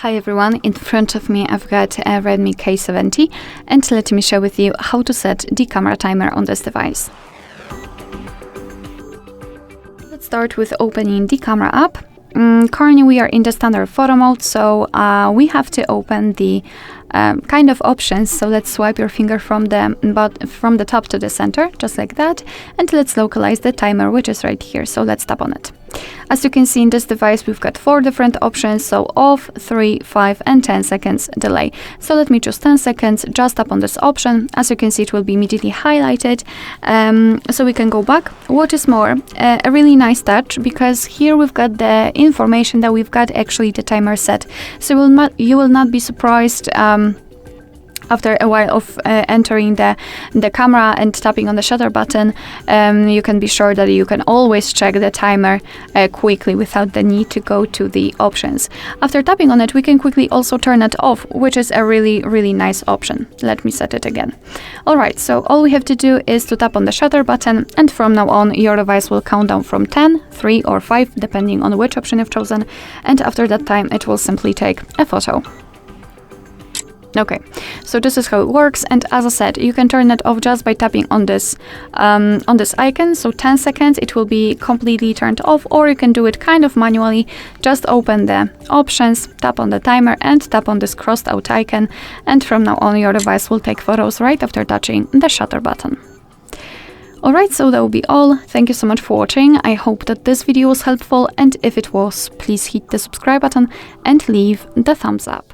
Hi everyone, in front of me I've got a Redmi K70 and let me share with you how to set the camera timer on this device. Let's start with opening the camera app. Currently we are in the standard photo mode, so we have to open the kind of options. So let's swipe your finger from the top to the center, just like that, and let's localize the timer, which is right here. So let's tap on it. As you can see in this device, we've got 4 different options, so off, 3, 5 and 10 seconds delay. So let me choose 10 seconds, just tap on this option. As you can see, it will be immediately highlighted, so we can go back. What is more, a really nice touch, because here we've got the information that we've got actually the timer set. So you will not be surprised after a while of entering the camera and tapping on the shutter button. You can be sure that you can always check the timer quickly without the need to go to the options. After tapping on it, we can quickly also turn it off, which is a really nice option. Let me set it again. Alright, so all we have to do is to tap on the shutter button, and from now on your device will count down from 10, 3 or 5, depending on which option you've chosen, and after that time it will simply take a photo. Okay, so this is how it works, and as I said, you can turn it off just by tapping on this icon. So 10 seconds it will be completely turned off, or you can do it kind of manually. Just open the options, tap on the timer and tap on this crossed out icon, and from now on your device will take photos right after touching the shutter button. Alright, so that will be all. Thank you so much for watching. I hope that this video was helpful, and if it was, please hit the subscribe button and leave the thumbs up.